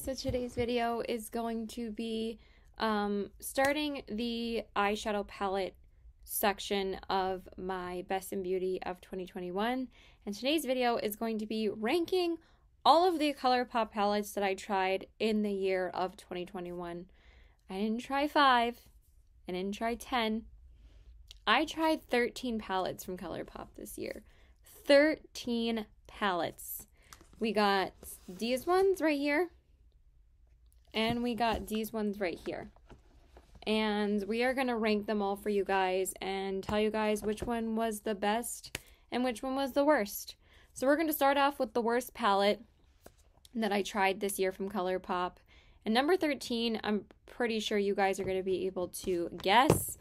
So today's video is going to be starting the eyeshadow palette section of my Best in Beauty of 2021. And today's video is going to be ranking all of the Colourpop palettes that I tried in the year of 2021. I didn't try 5. I didn't try 10. I tried 13 palettes from Colourpop this year. 13 palettes. We got these ones right here. And we got these ones right here. And we are going to rank them all for you guys and tell you guys which one was the best and which one was the worst. So we're going to start off with the worst palette that I tried this year from Colourpop. And number 13, I'm pretty sure you guys are going to be able to guess.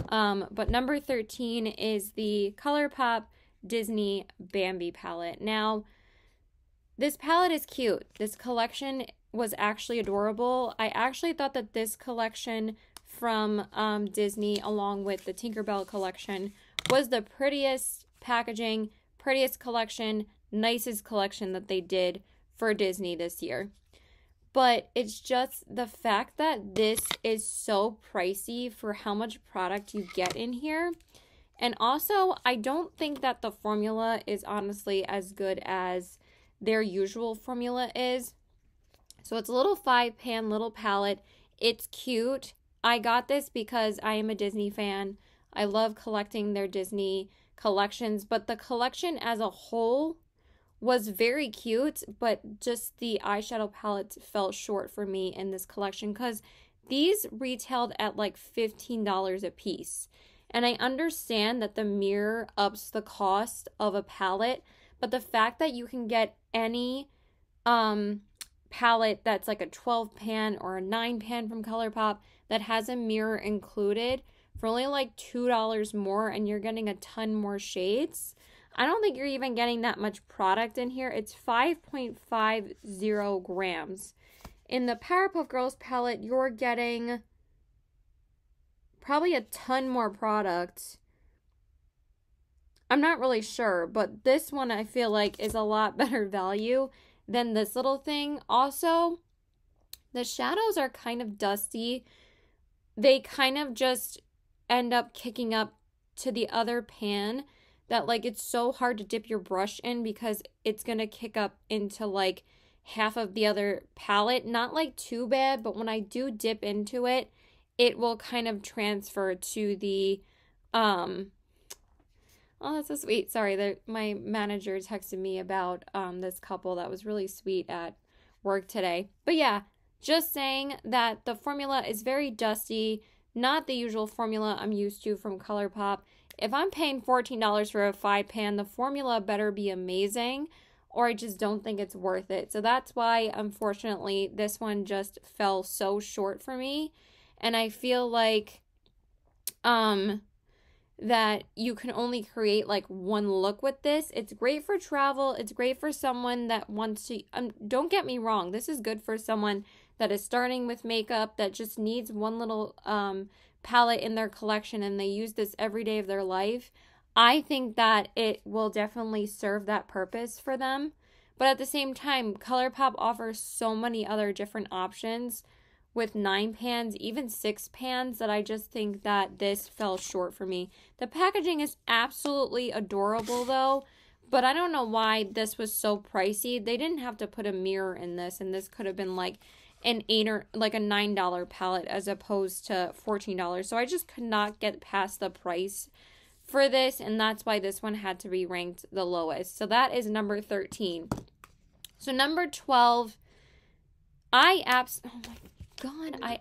But number 13 is the Colourpop Disney Bambi palette. Now, this palette is cute. This collection was actually adorable. I actually thought that this collection from Disney, along with the Tinkerbell collection, was the prettiest packaging, prettiest collection, nicest collection that they did for Disney this year. But it's just the fact that this is so pricey for how much product you get in here. And also, I don't think that the formula is honestly as good as their usual formula is. So it's a little 5-pan little palette. It's cute. I got this because I am a Disney fan. I love collecting their Disney collections, but the collection as a whole was very cute, but just the eyeshadow palettes fell short for me in this collection because these retailed at like $15 a piece. And I understand that the mirror ups the cost of a palette, but the fact that you can get any palette that's like a 12-pan or a 9-pan from Colourpop that has a mirror included for only like $2 more, and you're getting a ton more shades. I don't think you're even getting that much product in here. It's 5.50 grams. In the Powerpuff Girls palette, you're getting probably a ton more product. I'm not really sure, but this one I feel like is a lot better value than this little thing. Also, the shadows are kind of dusty. They kind of just end up kicking up to the other pan that like it's so hard to dip your brush in because it's going to kick up into like half of the other palette. Not like too bad, but when I do dip into it, it will kind of transfer to the oh, that's so sweet. Sorry, my manager texted me about this couple that was really sweet at work today. But yeah, just saying that the formula is very dusty, not the usual formula I'm used to from Colourpop. If I'm paying $14 for a 5-pan, the formula better be amazing, or I just don't think it's worth it. So that's why, unfortunately, this one just fell so short for me. And I feel like that you can only create like one look with this. It's great for travel. It's great for someone that wants to, don't get me wrong, this is good for someone that is starting with makeup, that just needs one little palette in their collection and they use this every day of their life. I think that it will definitely serve that purpose for them. But at the same time, Colourpop offers so many other different options with 9 pans, even 6 pans, that I just think that this fell short for me. The packaging is absolutely adorable though, but I don't know why this was so pricey. They didn't have to put a mirror in this, and this could have been like an $8 or like a $9 palette as opposed to $14. So I just could not get past the price for this, and that's why this one had to be ranked the lowest. So that is number 13. So number 12, oh my God,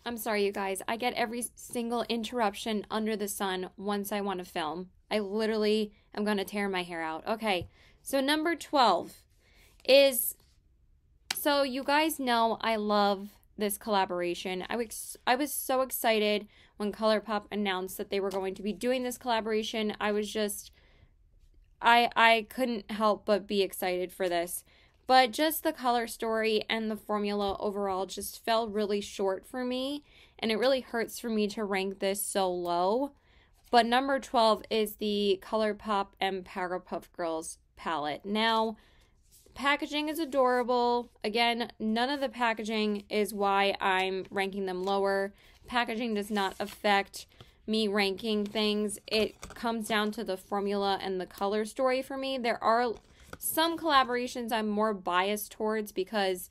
I'm sorry, you guys. I get every single interruption under the sun once I want to film. I literally am going to tear my hair out. Okay, so number 12 is, so you guys know I love this collaboration. I was so excited when Colourpop announced that they were going to be doing this collaboration. I was just, I couldn't help but be excited for this. But just the color story and the formula overall just fell really short for me. And it really hurts for me to rank this so low. But number 12 is the Colourpop and Powerpuff Girls palette. Now, Packaging is adorable. Again, none of the packaging is why I'm ranking them lower. Packaging does not affect me ranking things. It comes down to the formula and the color story for me. There are some collaborations I'm more biased towards because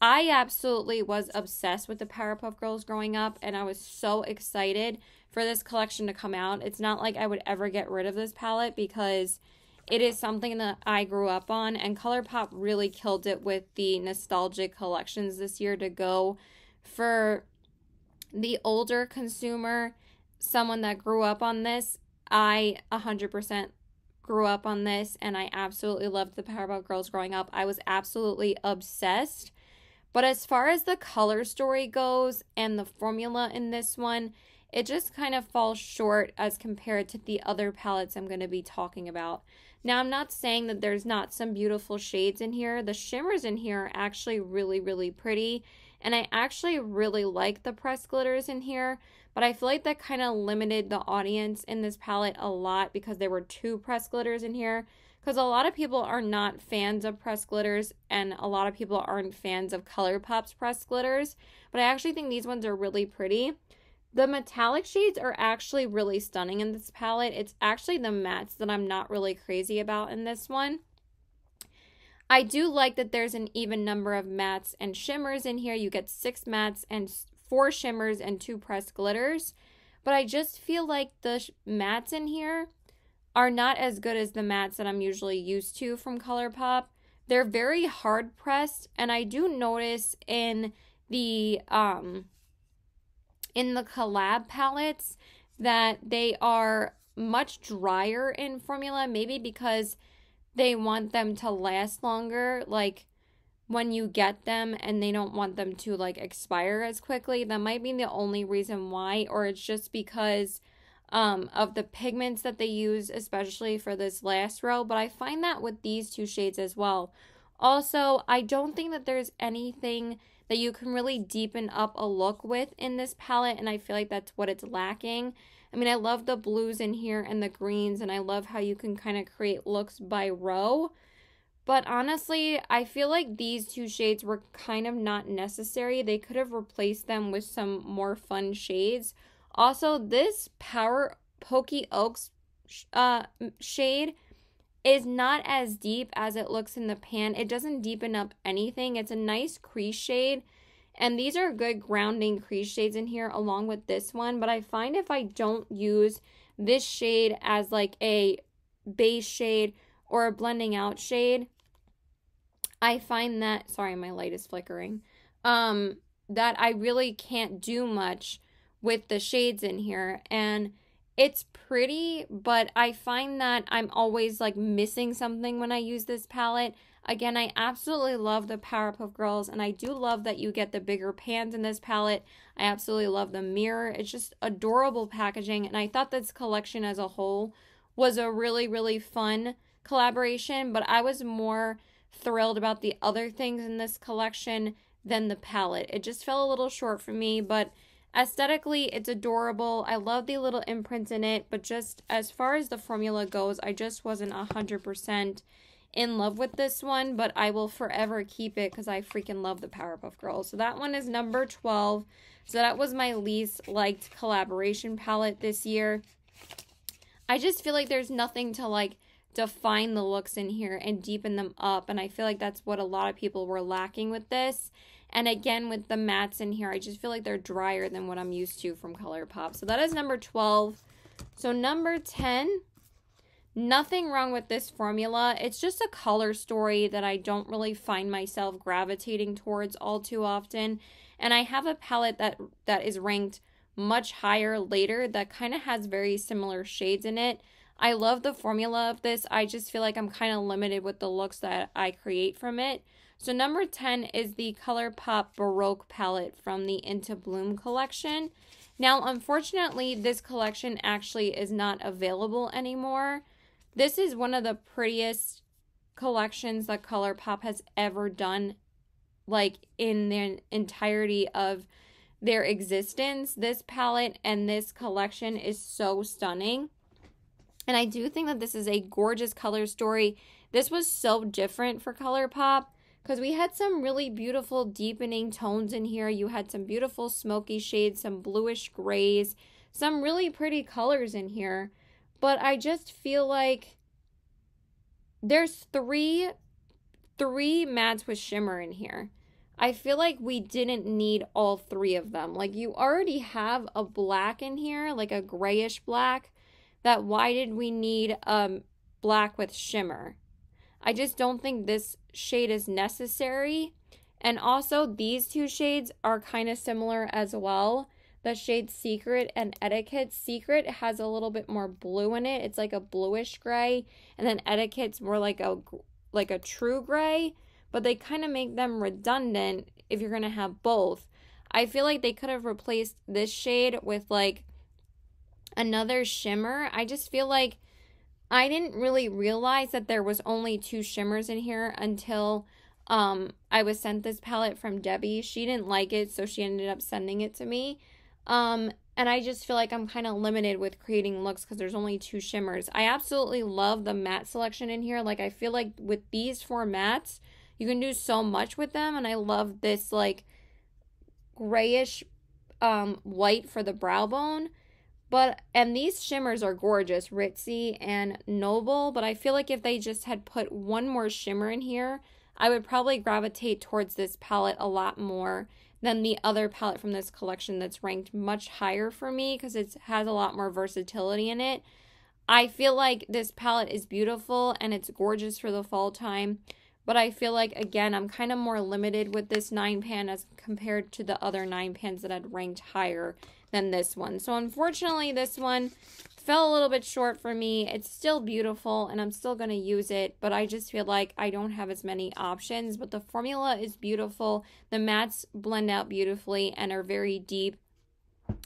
I absolutely was obsessed with the Powerpuff Girls growing up, and I was so excited for this collection to come out. It's not like I would ever get rid of this palette because it is something that I grew up on, and Colourpop really killed it with the nostalgic collections this year to go for the older consumer, someone that grew up on this. I 100% grew up on this, and I absolutely loved the Powerpuff Girls growing up. I was absolutely obsessed. But as far as the color story goes and the formula in this one, it just kind of falls short as compared to the other palettes I'm going to be talking about. Now, I'm not saying that there's not some beautiful shades in here. The shimmers in here are actually really, really pretty. And I actually really like the pressed glitters in here. But I feel like that kind of limited the audience in this palette a lot because there were 2 pressed glitters in here. Because a lot of people are not fans of pressed glitters, and a lot of people aren't fans of Colourpop's pressed glitters. But I actually think these ones are really pretty. The metallic shades are actually really stunning in this palette. It's actually the mattes that I'm not really crazy about in this one. I do like that there's an even number of mattes and shimmers in here. You get 6 mattes and 4 shimmers and 2 pressed glitters. But I just feel like the mattes in here are not as good as the mattes that I'm usually used to from Colourpop. They're very hard pressed, and I do notice in the collab palettes that they are much drier in formula, maybe because they want them to last longer, like when you get them, and they don't want them to like expire as quickly. That might be the only reason why, or it's just because of the pigments that they use, especially for this last row. But I find that with these 2 shades as well. Also, I don't think that there's anything that you can really deepen up a look with in this palette, and I feel like that's what it's lacking. I mean, I love the blues in here and the greens, and I love how you can kind of create looks by row. But honestly, I feel like these 2 shades were kind of not necessary. They could have replaced them with some more fun shades. Also, this Pokey Oaks shade is not as deep as it looks in the pan. It doesn't deepen up anything. It's a nice crease shade, and these are good grounding crease shades in here along with this one. But I find if I don't use this shade as like a base shade or a blending out shade, I find that, sorry, my light is flickering, that I really can't do much with the shades in here. And it's pretty, but I find that I'm always like missing something when I use this palette. Again, I absolutely love the Powerpuff Girls, and I do love that you get the bigger pans in this palette. I absolutely love the mirror. It's just adorable packaging, and I thought this collection as a whole was a really, really fun collaboration, but I was more thrilled about the other things in this collection than the palette. It just fell a little short for me, but aesthetically, it's adorable. I love the little imprints in it, but just as far as the formula goes, I just wasn't 100% in love with this one, but I will forever keep it because I freaking love the Powerpuff Girls. So that one is number 12. So that was my least liked collaboration palette this year. I just feel like there's nothing to like define the looks in here and deepen them up, and I feel like that's what a lot of people were lacking with this. And again, with the mattes in here, I just feel like they're drier than what I'm used to from Colourpop. So that is number 12. So number 10, nothing wrong with this formula. It's just a color story that I don't really find myself gravitating towards all too often. And I have a palette that is ranked much higher later that kind of has very similar shades in it. I love the formula of this. I just feel like I'm kind of limited with the looks that I create from it. So number 10 is the Colourpop Baroque palette from the Into Bloom collection. Now, unfortunately, this collection actually is not available anymore. This is one of the prettiest collections that Colourpop has ever done, like in the entirety of their existence. This palette and this collection is so stunning. And I do think that this is a gorgeous color story, this was so different for Colourpop because we had some really beautiful deepening tones in here. You had some beautiful smoky shades, some bluish grays, some really pretty colors in here. But I just feel like there's three mattes with shimmer in here. I feel like we didn't need all three of them. Like, you already have a black in here, like a grayish black. That why did we need black with shimmer? I just don't think this shade is necessary. And also, these two shades are kind of similar as well. The shade Secret and Etiquette. Secret has a little bit more blue in it. It's like a bluish gray. And then Etiquette's more like a true gray. But they kind of make them redundant if you're going to have both. I feel like they could have replaced this shade with like another shimmer. I just feel like I didn't really realize that there was only two shimmers in here until I was sent this palette from Debbie. She didn't like it, so she ended up sending it to me. And I just feel like I'm kind of limited with creating looks because there's only two shimmers. I absolutely love the matte selection in here. Like, I feel like with these four mattes, you can do so much with them. And I love this like grayish white for the brow bone. And these shimmers are gorgeous, ritzy and noble. But I feel like if they just had put one more shimmer in here, I would probably gravitate towards this palette a lot more than the other palette from this collection that's ranked much higher for me because it has a lot more versatility in it. I feel like this palette is beautiful and it's gorgeous for the fall time. But I feel like, again, I'm kind of more limited with this 9-pan as compared to the other 9-pans that had ranked higher than this one. So unfortunately, this one fell a little bit short for me. It's still beautiful and I'm still going to use it. But I just feel like I don't have as many options. But the formula is beautiful. The mattes blend out beautifully and are very deep.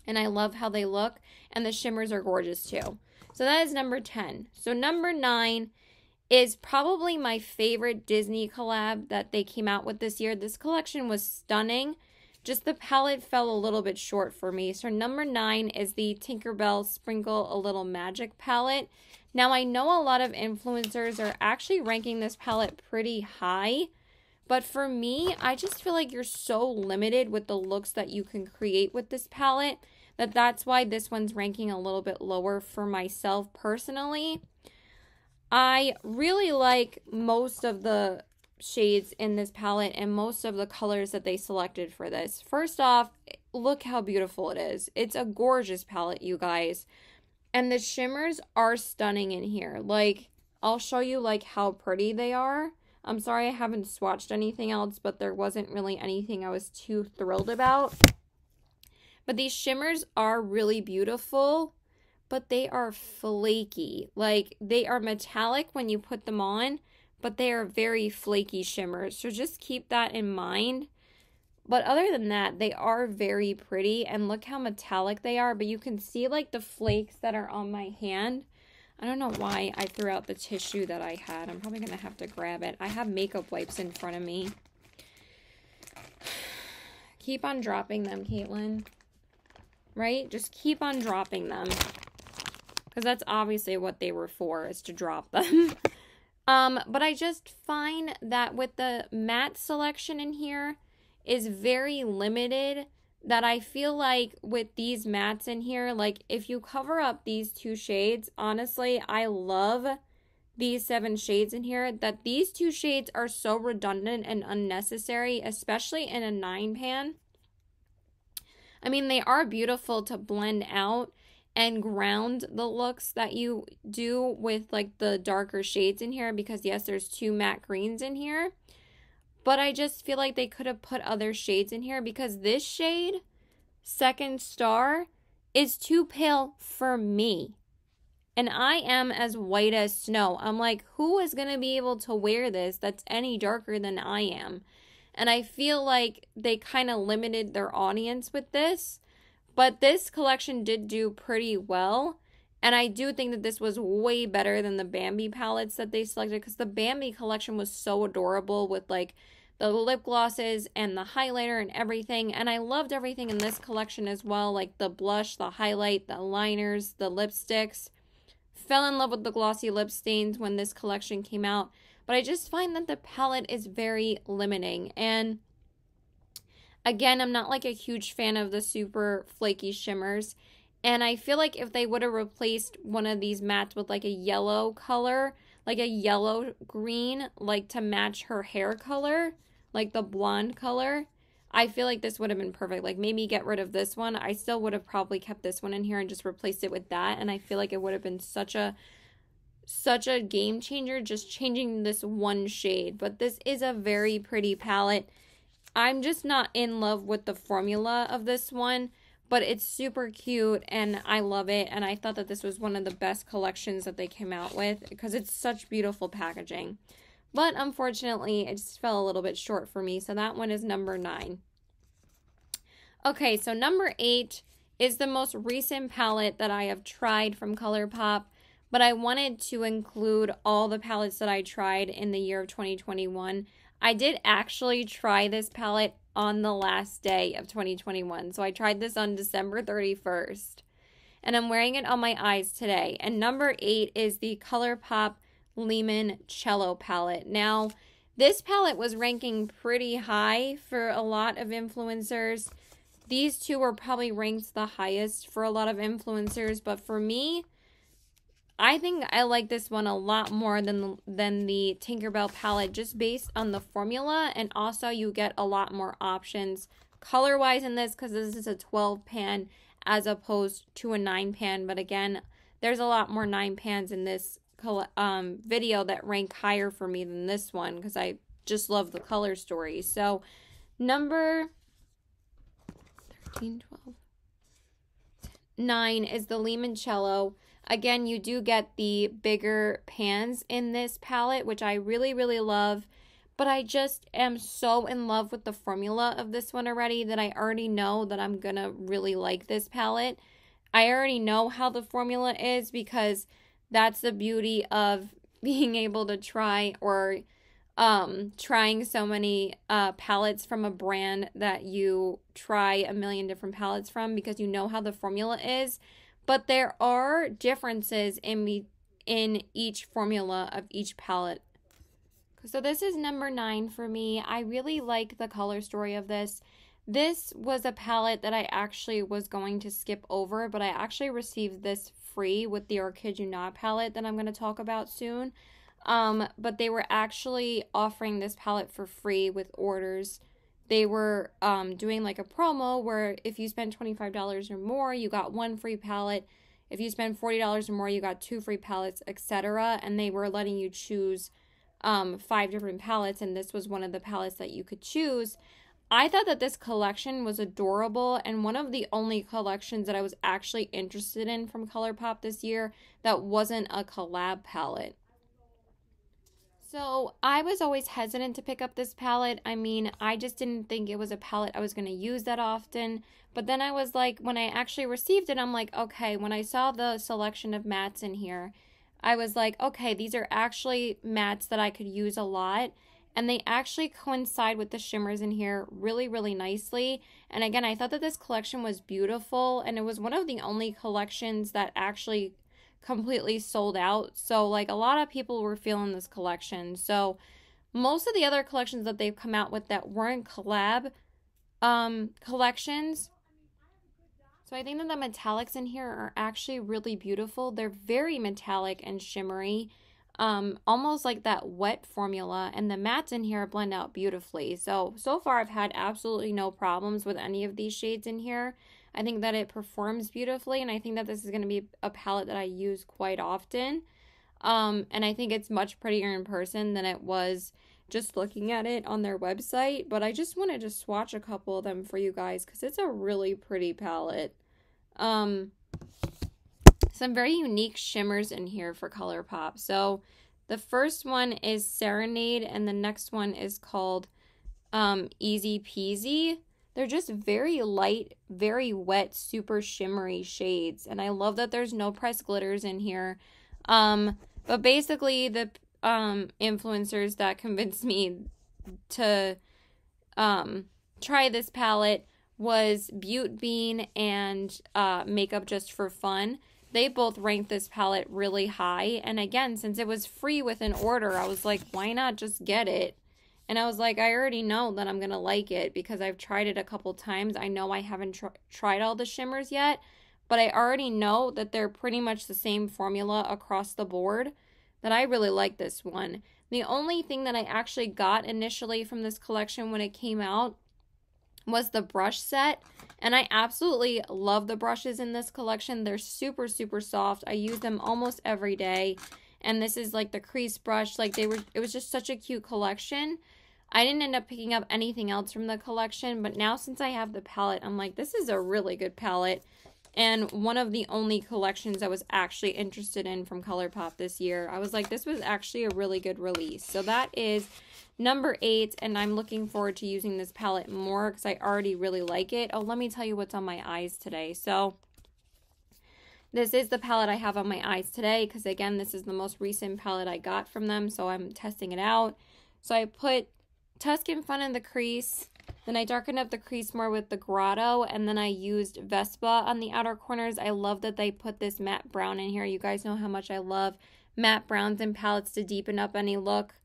And I love how they look. And the shimmers are gorgeous too. So that is number 10. So number 9 is probably my favorite Disney collab that they came out with this year. This collection was stunning. Just the palette fell a little bit short for me. So number 9 is the Tinkerbell Sprinkle a Little Magic palette. Now, I know a lot of influencers are actually ranking this palette pretty high. But for me, I just feel like you're so limited with the looks that you can create with this palette that's why this one's ranking a little bit lower for myself personally. I really like most of the shades in this palette and most of the colors that they selected for this. First off, look how beautiful it is. It's a gorgeous palette, you guys. And the shimmers are stunning in here. Like, I'll show you like how pretty they are. I'm sorry I haven't swatched anything else, but there wasn't really anything I was too thrilled about. But these shimmers are really beautiful. But they are flaky. Like, they are metallic when you put them on, but they are very flaky shimmers. So just keep that in mind. But other than that, they are very pretty. And look how metallic they are. But you can see, like, the flakes that are on my hand. I don't know why I threw out the tissue that I had. I'm probably going to have to grab it. I have makeup wipes in front of me. Keep on dropping them, Caitlin. Right? Just keep on dropping them. Because that's obviously what they were for, is to drop them. But I just find that with the matte selection in here is very limited. That I feel like with these mattes in here, like if you cover up these two shades, honestly, I love these 7 shades in here. That these 2 shades are so redundant and unnecessary, especially in a 9-pan. I mean, they are beautiful to blend out and ground the looks that you do with like the darker shades in here, because yes, there's 2 matte greens in here, but I just feel like they could have put other shades in here, because this shade, Second Star, is too pale for me, and I am as white as snow. I'm like, who is going to be able to wear this that's any darker than I am? And I feel like they kind of limited their audience with this. But this collection did do pretty well. And I do think that this was way better than the Bambi palettes that they selected. Because the Bambi collection was so adorable with like the lip glosses and the highlighter and everything. And I loved everything in this collection as well. Like the blush, the highlight, the liners, the lipsticks. Fell in love with the glossy lip stains when this collection came out, but I just find that the palette is very limiting. And again, I'm not like a huge fan of the super flaky shimmers. And I feel like if they would have replaced one of these mattes with like a yellow color, like a yellow green, like to match her hair color, like the blonde color, I feel like this would have been perfect. Like maybe get rid of this one. I still would have probably kept this one in here and just replaced it with that. And I feel like it would have been such a game changer, just changing this one shade. But this is a very pretty palette. I'm just not in love with the formula of this one, but it's super cute and I love it. And I thought that this was one of the best collections that they came out with because it's such beautiful packaging. But unfortunately, it just fell a little bit short for me. So that one is number 9. Okay, so number 8 is the most recent palette that I have tried from Colourpop. But I wanted to include all the palettes that I tried in the year of 2021. I did actually try this palette on the last day of 2021. So I tried this on December 31st. And I'm wearing it on my eyes today. And number 8 is the Colourpop Lehman Cello palette. Now, this palette was ranking pretty high for a lot of influencers. These two were probably ranked the highest for a lot of influencers. But for me, I think I like this one a lot more than the Tinkerbell palette, just based on the formula, and also you get a lot more options color-wise in this because this is a 12 pan as opposed to a 9 pan. But again, there's a lot more 9 pans in this video that rank higher for me than this one because I just love the color story. So number 13, 12, 9 is the Lehman Cello. Again, you do get the bigger pans in this palette, which I really, really love. But I just am so in love with the formula of this one already that I already know that I'm going to really like this palette. I already know how the formula is because that's the beauty of being able to try or trying so many palettes from a brand that you try a million different palettes from because you know how the formula is. But there are differences in each formula of each palette. So this is number 9 for me. I really like the color story of this. This was a palette that I actually was going to skip over, but I actually received this free with the Or Kid You Not palette that I'm going to talk about soon. But they were actually offering this palette for free with orders. They were doing like a promo where if you spend $25 or more, you got 1 free palette. If you spend $40 or more, you got 2 free palettes, etc. And they were letting you choose 5 different palettes, and this was one of the palettes that you could choose. I thought that this collection was adorable and one of the only collections that I was actually interested in from Colourpop this year that wasn't a collab palette. So I was always hesitant to pick up this palette. I mean, I just didn't think it was a palette I was going to use that often. But then I was like, when I actually received it, I'm like, okay, when I saw the selection of mattes in here, I was like, okay, these are actually mattes that I could use a lot. And they actually coincide with the shimmers in here really, really nicely. And again, I thought that this collection was beautiful. And it was one of the only collections that actually completely sold out. So like a lot of people were feeling this collection. So most of the other collections that they've come out with that weren't collab collections. So I think that the metallics in here are actually really beautiful. They're very metallic and shimmery. Almost like that wet formula, and the mattes in here blend out beautifully. So far I've had absolutely no problems with any of these shades in here. I think that it performs beautifully, and I think that this is going to be a palette that I use quite often. And I think it's much prettier in person than it was just looking at it on their website. But I just wanted to swatch a couple of them for you guys because it's a really pretty palette. Some very unique shimmers in here for Colourpop. So the first one is Serenade, and the next one is called Easy Peasy. They're just very light, very wet, super shimmery shades. And I love that there's no pressed glitters in here. But basically the influencers that convinced me to try this palette was Butte Bean and Makeup Just for Fun. they both ranked this palette really high. And again, since it was free with an order, I was like, why not just get it? And I was like, I already know that I'm going to like it because I've tried it a couple times. I know I haven't tried all the shimmers yet, but I already know that they're pretty much the same formula across the board, that I really like this one. The only thing that I actually got initially from this collection when it came out was the brush set, and I absolutely love the brushes in this collection. They're super, super soft. I use them almost every day, and this is like the crease brush. Like it was just such a cute collection. I didn't end up picking up anything else from the collection, but now since I have the palette, I'm like, this is a really good palette, and one of the only collections I was actually interested in from Colourpop this year. I was like, this was actually a really good release. So that is number 8, and I'm looking forward to using this palette more because I already really like it. Oh, let me tell you what's on my eyes today. So this is the palette I have on my eyes today because, again, this is the most recent palette I got from them, so I'm testing it out. So I put Dusk in front of the crease, then I darkened up the crease more with the Grotto, and then I used Vespa on the outer corners. I love that they put this matte brown in here. You guys know how much I love matte browns and palettes to deepen up any look.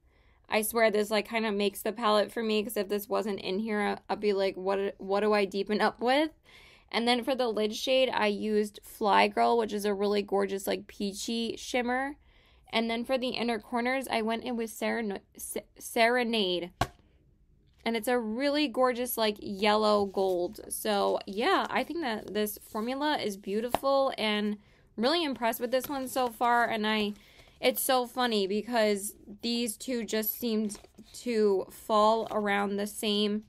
I swear this like kind of makes the palette for me, because if this wasn't in here, I'd be like, what do I deepen up with? And then for the lid shade, I used Fly Girl, which is a really gorgeous like peachy shimmer. And then for the inner corners, I went in with Serenade. And it's a really gorgeous like yellow gold. So yeah, I think that this formula is beautiful and really impressed with this one so far. And it's so funny because these two just seemed to fall around the same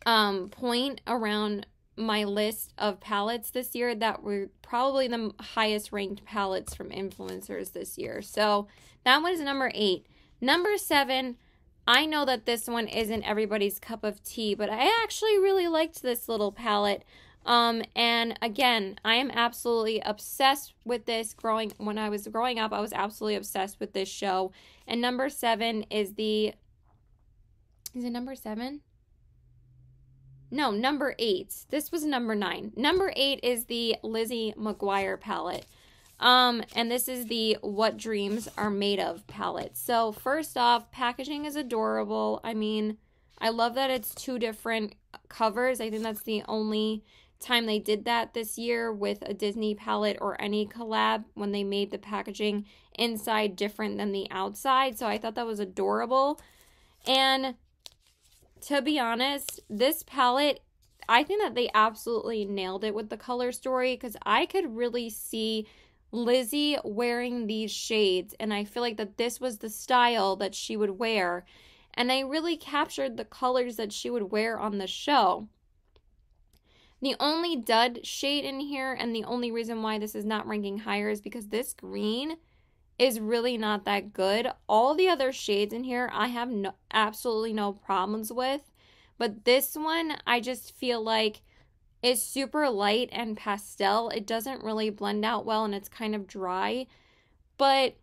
point around my list of palettes this year that were probably the highest ranked palettes from influencers this year. So that was number 8. Number 7, I know that this one isn't everybody's cup of tea, but I actually really liked this little palette. And again, I am absolutely obsessed with this. When I was growing up, I was absolutely obsessed with this show. And number 7 is is it number 7? No, number 8. This was number 9. Number 8 is the Lizzie McGuire palette. And this is the What Dreams Are Made Of palette. So first off, packaging is adorable. I mean, I love that it's 2 different covers. I think that's the only time they did that this year with a Disney palette or any collab, when they made the packaging inside different than the outside. So I thought that was adorable. And to be honest, this palette, I think that they absolutely nailed it with the color story, because I could really see Lizzie wearing these shades, and I feel like that this was the style that she would wear, and they really captured the colors that she would wear on the show. The only dud shade in here, and the only reason why this is not ranking higher, is because this green is really not that good. All the other shades in here I have absolutely no problems with, but this one I just feel like is super light and pastel. It doesn't really blend out well, and it's kind of dry. But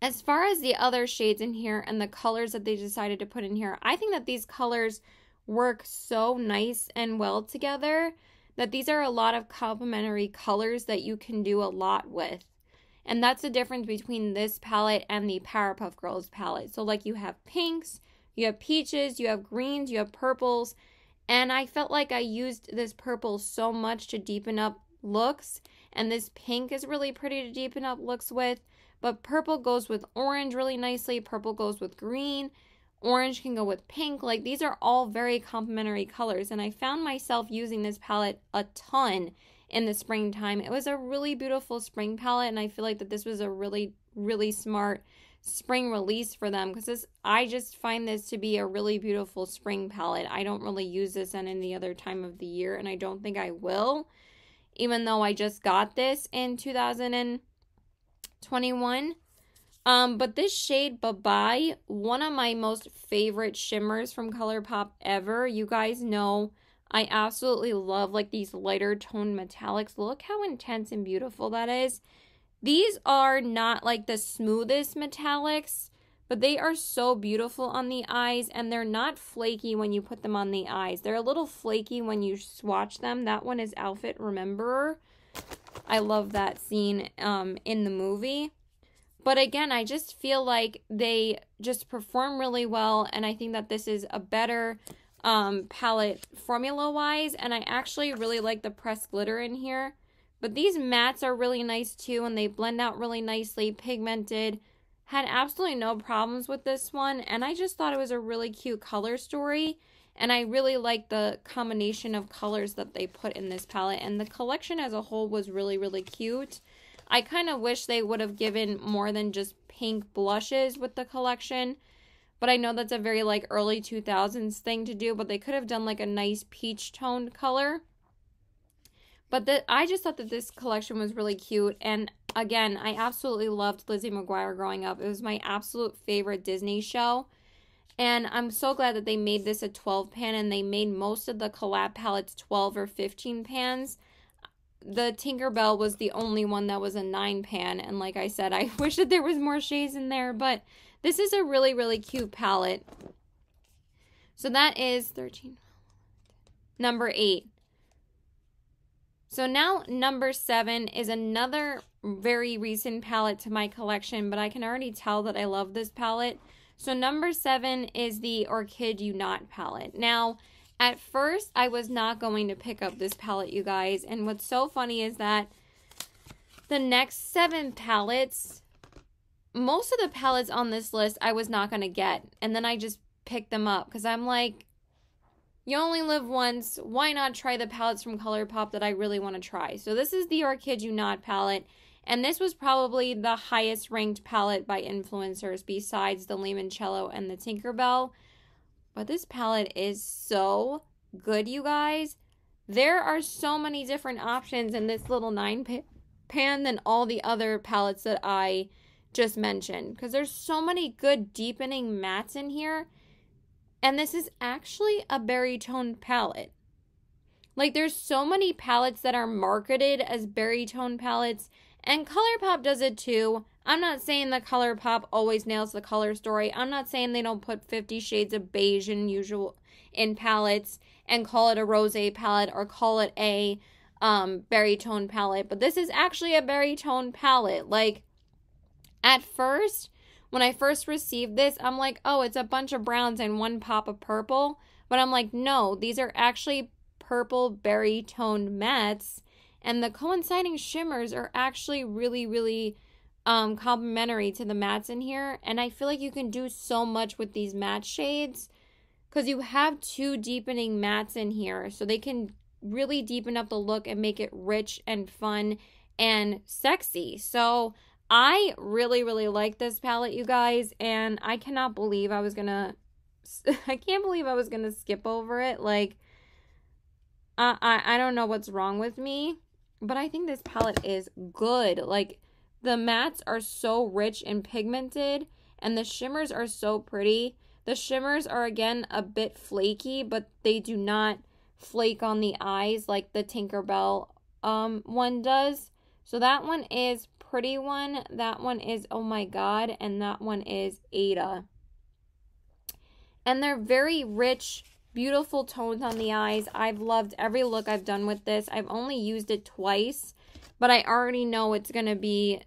as far as the other shades in here and the colors that they decided to put in here, I think that these colors work so nice and well together, that these are a lot of complementary colors that you can do a lot with. And that's the difference between this palette and the Powerpuff Girls palette. So like you have pinks, you have peaches, you have greens, you have purples. And I felt like I used this purple so much to deepen up looks. And this pink is really pretty to deepen up looks with. But purple goes with orange really nicely. Purple goes with green. Orange can go with pink. Like, these are all very complementary colors. And I found myself using this palette a ton in the springtime. It was a really beautiful spring palette. And I feel like that this was a really, really smart spring release for them, because I just find this to be a really beautiful spring palette. I don't really use this on any other time of the year, and I don't think I will, even though I just got this in 2021. But this shade Bye-Bye, one of my most favorite shimmers from Colourpop ever. You guys know I absolutely love like these lighter tone metallics. Look how intense and beautiful that is. These are not like the smoothest metallics, but they are so beautiful on the eyes, and they're not flaky when you put them on the eyes. They're a little flaky when you swatch them. That one is Outfit Rememberer. I love that scene in the movie. But again, I just feel like they just perform really well, and I think that this is a better palette formula-wise, and I actually really like the pressed glitter in here. But these mattes are really nice too, and they blend out really nicely, pigmented. Had absolutely no problems with this one, and I just thought it was a really cute color story, and I really like the combination of colors that they put in this palette, and the collection as a whole was really, really cute. I kind of wish they would have given more than just pink blushes with the collection, but I know that's a very like early 2000s thing to do, but they could have done like a nice peach toned color. But I just thought that this collection was really cute, and again, I absolutely loved Lizzie McGuire growing up. It was my absolute favorite Disney show, and I'm so glad that they made this a 12 pan, and they made most of the collab palettes 12 or 15 pans. The Tinkerbell was the only one that was a 9 pan, and like I said, I wish that there was more shades in there, but this is a really, really cute palette. So that is 13. Number 8. So now number 7 is another very recent palette to my collection, but I can already tell that I love this palette. So number 7 is the Orchid You Not palette. Now, at first, I was not going to pick up this palette, you guys. And what's so funny is that the next 7 palettes, most of the palettes on this list, I was not going to get. And then I just picked them up because I'm like, you only live once. Why not try the palettes from Colourpop that I really want to try? So this is the Orchid You Not palette. And this was probably the highest ranked palette by influencers besides the Lehman Cello and the Tinkerbell. But this palette is so good, you guys. There are so many different options in this little 9 pan than all the other palettes that I just mentioned. Because there's so many good deepening mattes in here. And this is actually a berry toned palette. Like, there's so many palettes that are marketed as berry toned palettes. And Colourpop does it too. I'm not saying that Colourpop always nails the color story. I'm not saying they don't put 50 shades of beige in palettes and call it a rosé palette or call it a berry tone palette. But this is actually a berry tone palette. Like, at first, when I first received this, I'm like, oh, it's a bunch of browns and one pop of purple. But I'm like, no, these are actually purple berry toned mattes. And the coinciding shimmers are actually really, really complementary to the mattes in here. And I feel like you can do so much with these matte shades because you have 2 deepening mattes in here. So they can really deepen up the look and make it rich and fun and sexy. So I really, really like this palette, you guys. And I cannot believe I was gonna skip over it. Like, I don't know what's wrong with me. But I think this palette is good. Like, the mattes are so rich and pigmented, and the shimmers are so pretty. The shimmers are, again, a bit flaky, but they do not flake on the eyes like the Tinkerbell one does. So that one is Pretty One. That one is Oh My God. And that one is Ada. And they're very rich, beautiful tones on the eyes. I've loved every look I've done with this. I've only used it twice, but I already know it's going to be,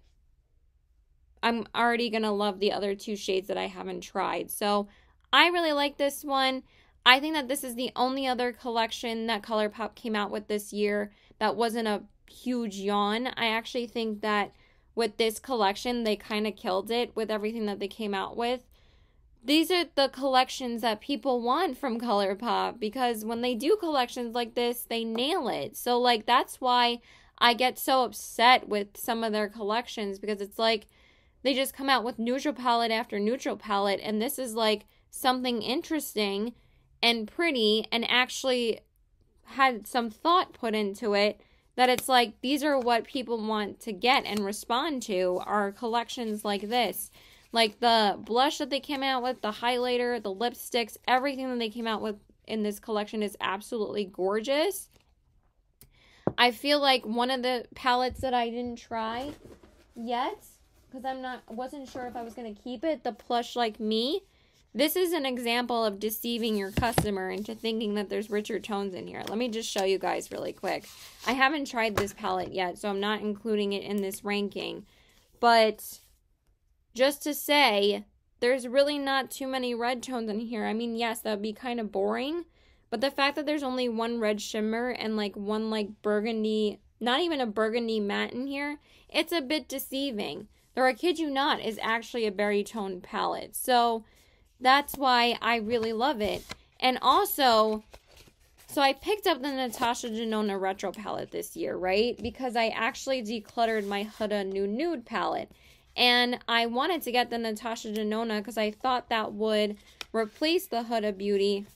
I'm already going to love the other 2 shades that I haven't tried. So I really like this one. I think that this is the only other collection that Colourpop came out with this year that wasn't a huge yawn. I actually think that with this collection, they kind of killed it with everything that they came out with. These are the collections that people want from Colourpop because when they do collections like this, they nail it. So, like, that's why I get so upset with some of their collections because it's like they just come out with neutral palette after neutral palette, and this is like something interesting and pretty and actually had some thought put into it that it's like these are what people want to get and respond to are collections like this. Like the blush that they came out with, the highlighter, the lipsticks, everything that they came out with in this collection is absolutely gorgeous. I feel like one of the palettes that I didn't try yet, because wasn't sure if I was going to keep it, the Plush Like Me. this is an example of deceiving your customer into thinking that there's richer tones in here. Let me just show you guys really quick. I haven't tried this palette yet, so I'm not including it in this ranking. But just to say, there's really not too many red tones in here. I mean, yes, that would be kind of boring. But the fact that there's only one red shimmer and like one like burgundy, not even a burgundy matte in here, it's a bit deceiving. The I kid you not is actually a berry tone palette. So that's why I really love it. And also, so I picked up the Natasha Denona Retro palette this year, right? Because I actually decluttered my Huda Nude palette. And I wanted to get the Natasha Denona because I thought that would replace the Huda Beauty.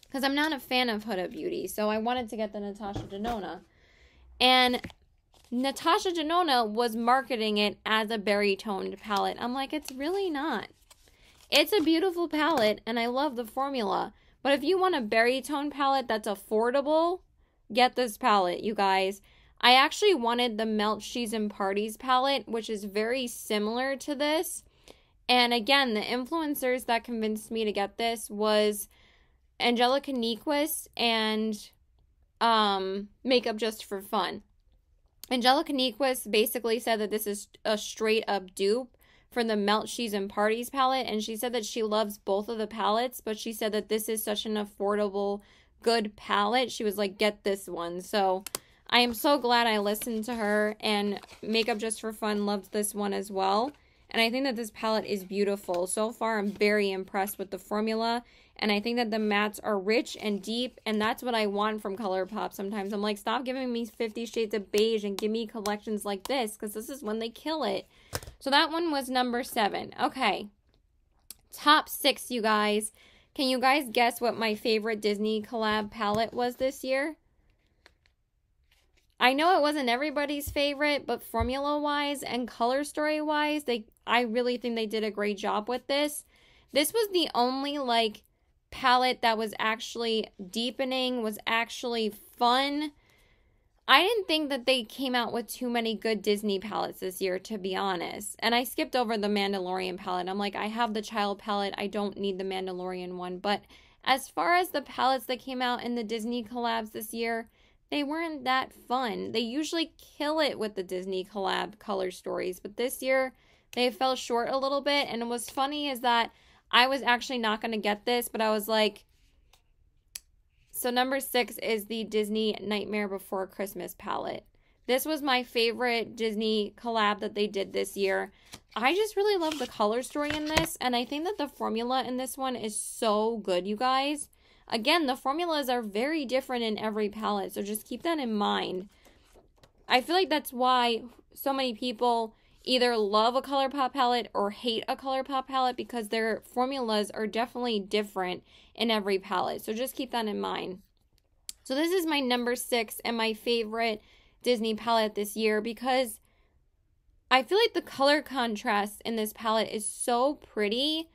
Because I'm not a fan of Huda Beauty. So I wanted to get the Natasha Denona. And Natasha Denona was marketing it as a berry toned palette. I'm like, it's really not. It's a beautiful palette, and I love the formula. But if you want a berry tone palette that's affordable, get this palette, you guys. I actually wanted the Melt Cheese and Parties palette, which is very similar to this. And again, the influencers that convinced me to get this was Angelica Nyquist and Makeup Just for Fun. Angelica Nyquist basically said that this is a straight up dupe for the Melt Cheese and Parties palette, and she said that she loves both of the palettes, but she said that this is such an affordable, good palette. She was like, get this one. So I am so glad I listened to her, and Makeup Just for Fun loved this one as well. And I think that this palette is beautiful. So far, I'm very impressed with the formula. And I think that the mattes are rich and deep. And that's what I want from Colourpop sometimes. I'm like, stop giving me 50 Shades of Beige and give me collections like this. Because this is when they kill it. So that one was number 7. Okay. Top 6, you guys. Can you guys guess what my favorite Disney collab palette was this year? I know it wasn't everybody's favorite, but formula-wise and color story-wise, I really think they did a great job with this. This was the only, like, palette that was actually deepening, was actually fun. I didn't think that they came out with too many good Disney palettes this year, to be honest. And I skipped over the Mandalorian palette. I'm like, I have the Child palette. I don't need the Mandalorian one. But as far as the palettes that came out in the Disney collabs this year, they weren't that fun. They usually kill it with the Disney collab color stories. But this year, they fell short a little bit. And what's funny is that I was actually not going to get this. But I was like... So number 6 is the Disney Nightmare Before Christmas palette. This was my favorite Disney collab that they did this year. I just really love the color story in this. And I think that the formula in this one is so good, you guys. Again, the formulas are very different in every palette, so just keep that in mind. I feel like that's why so many people either love a Colourpop palette or hate a Colourpop palette, because their formulas are definitely different in every palette. So just keep that in mind. So this is my number 6 and my favorite Disney palette this year, because I feel like the color contrast in this palette is so pretty.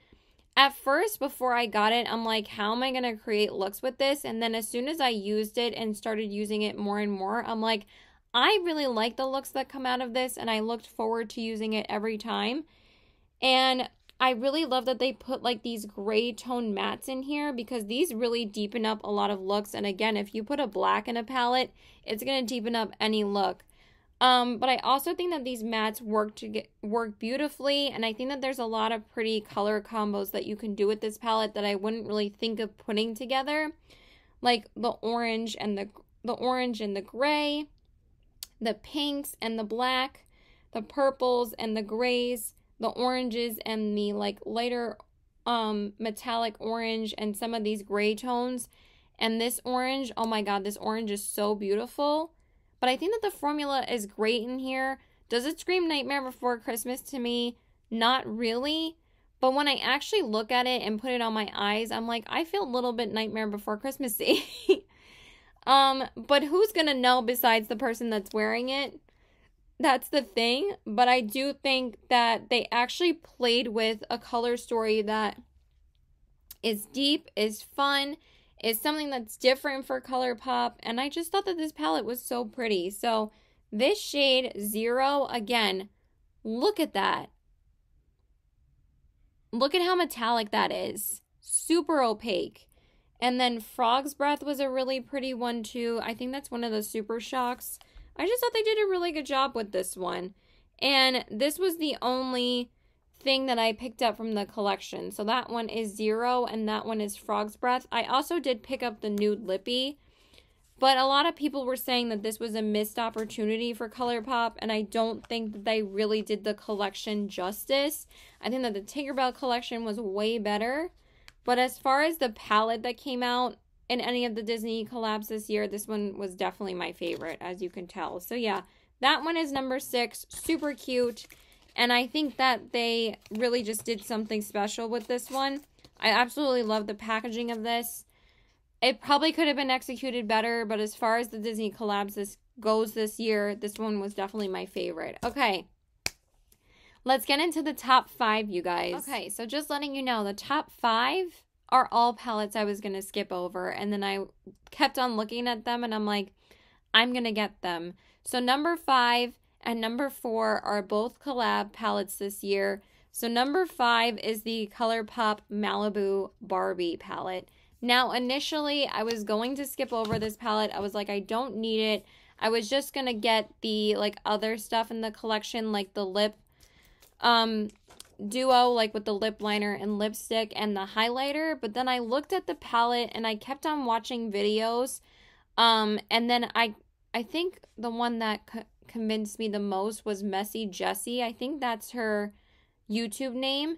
At first, before I got it, I'm like, how am I going to create looks with this? And then as soon as I used it and started using it more and more, I'm like, I really like the looks that come out of this, and I looked forward to using it every time. And I really love that they put like these gray tone mattes in here, because these really deepen up a lot of looks. And again, if you put a black in a palette, it's going to deepen up any look. But I also think that these mattes work beautifully, and I think that there's a lot of pretty color combos that you can do with this palette that I wouldn't really think of putting together, like the orange and the gray, the pinks and the black, the purples and the grays, the oranges and the like lighter metallic orange, and some of these gray tones, and this orange. Oh my god, this orange is so beautiful. But I think that the formula is great in here. Does it scream Nightmare Before Christmas to me? Not really. But when I actually look at it and put it on my eyes, I'm like, I feel a little bit Nightmare Before Christmassy. But who's gonna know besides the person that's wearing it? That's the thing. But I do think that they actually played with a color story that is deep, is fun, is something that's different for Colourpop, and I just thought that this palette was so pretty. So this shade 0, again, look at that. look at how metallic that is. Super opaque. And then Frog's Breath was a really pretty one too. I think that's one of the Super Shocks. I just thought they did a really good job with this one. And this was the only thing that I picked up from the collection. So that one is 0 and that one is Frog's Breath. I also did pick up the Nude Lippy. But a lot of people were saying that this was a missed opportunity for Colourpop, and I don't think that they really did the collection justice. I think that the Tinkerbell collection was way better. But as far as the palette that came out in any of the Disney collabs this year, this one was definitely my favorite, as you can tell. So yeah, that one is number 6. Super cute. And I think that they really just did something special with this one. I absolutely love the packaging of this. It probably could have been executed better, but as far as the Disney collabs goes this year, this one was definitely my favorite. Okay, let's get into the top 5, you guys. Okay, so just letting you know, the top 5 are all palettes I was going to skip over, and then I kept on looking at them, and I'm like, I'm going to get them. So number 5 and number 4 are both collab palettes this year. So number 5 is the Colourpop Malibu Barbie palette. Now, initially, I was going to skip over this palette. I was like, I don't need it. I was just going to get the, like, other stuff in the collection, like the lip duo, like with the lip liner and lipstick and the highlighter. But then I looked at the palette and I kept on watching videos. And then I think the one that convinced me the most was Messy Jessie. I think that's her YouTube name.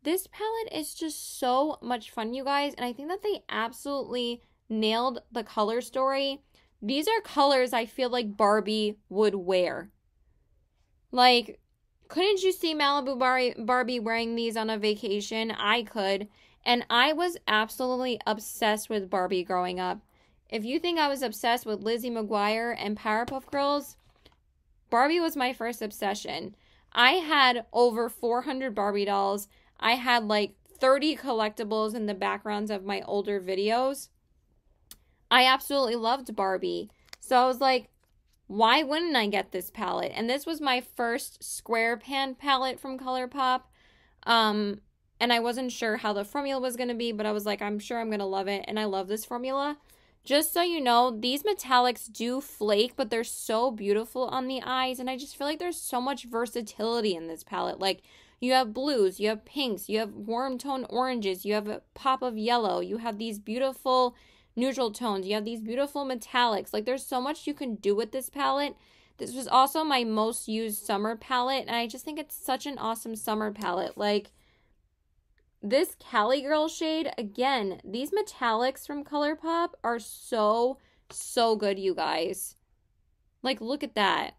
This palette is just so much fun, you guys, and I think that they absolutely nailed the color story. These are colors I feel like Barbie would wear. Like, couldn't you see Malibu Barbie wearing these on a vacation? I could, and I was absolutely obsessed with Barbie growing up. If you think I was obsessed with Lizzie McGuire and Powerpuff Girls, Barbie was my first obsession. I had over 400 Barbie dolls. I had like 30 collectibles in the backgrounds of my older videos. I absolutely loved Barbie. So I was like, why wouldn't I get this palette? And this was my first square pan palette from Colourpop. And I wasn't sure how the formula was going to be, but I was like, I'm sure I'm going to love it. And I love this formula. Just so you know, these metallics do flake, but they're so beautiful on the eyes. And I just feel like there's so much versatility in this palette. Like, you have blues, you have pinks, you have warm tone oranges, you have a pop of yellow, you have these beautiful neutral tones, you have these beautiful metallics. Like, there's so much you can do with this palette. This was also my most used summer palette, and I just think it's such an awesome summer palette. Like, this Cali Girl shade, again, these metallics from Colourpop are so, so good, you guys. Like, look at that.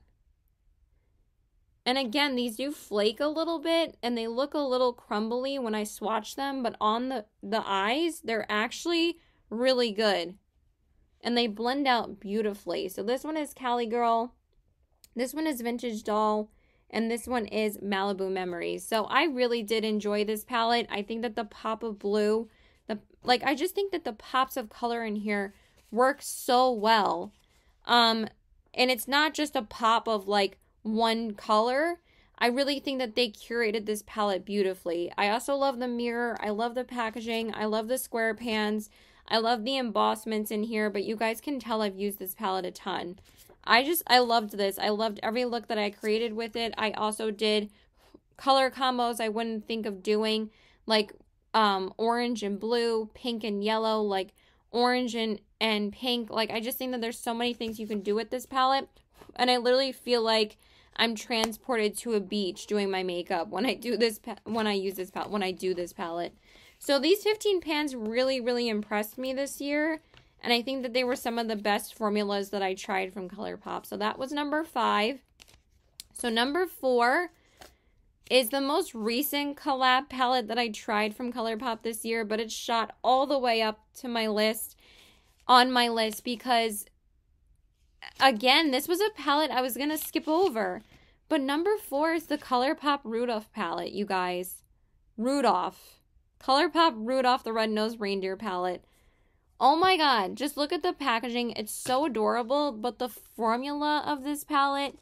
And again, these do flake a little bit, and they look a little crumbly when I swatch them, but on the eyes, they're actually really good. And they blend out beautifully. So this one is Cali Girl, this one is Vintage Doll, and this one is Malibu Memories. So I really did enjoy this palette. I think that the pop of blue, I just think that the pops of color in here work so well. And it's not just a pop of, like, one color. I really think that they curated this palette beautifully. I also love the mirror. I love the packaging. I love the square pans. I love the embossments in here, but you guys can tell I've used this palette a ton. I loved this. I loved every look that I created with it. I also did color combos I wouldn't think of doing, like orange and blue, pink and yellow, like orange and pink. Like, I just think that there's so many things you can do with this palette, and I literally feel like I'm transported to a beach doing my makeup when I do this palette. So these 15 pans really, really impressed me this year. And I think that they were some of the best formulas that I tried from Colourpop. So that was number 5. So number 4 is the most recent collab palette that I tried from Colourpop this year. But it's shot all the way up to my list, on my list, because again, this was a palette I was going to skip over. But number 4 is the Colourpop Rudolph palette, you guys. Rudolph. Colourpop Rudolph the Red-Nosed Reindeer palette. Oh my god, just look at the packaging. It's so adorable, but the formula of this palette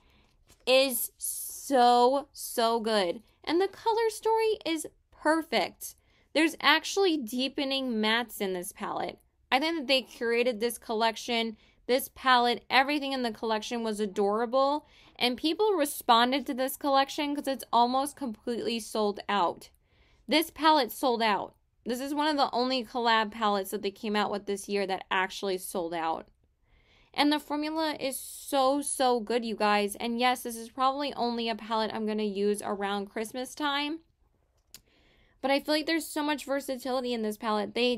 is so, so good. And the color story is perfect. There's actually deepening mattes in this palette. I think that they curated this collection, this palette, everything in the collection was adorable. And people responded to this collection because it's almost completely sold out. This palette sold out. This is one of the only collab palettes that they came out with this year that actually sold out. And the formula is so, so good, you guys. And yes, this is probably only a palette I'm going to use around Christmas time. But I feel like there's so much versatility in this palette. They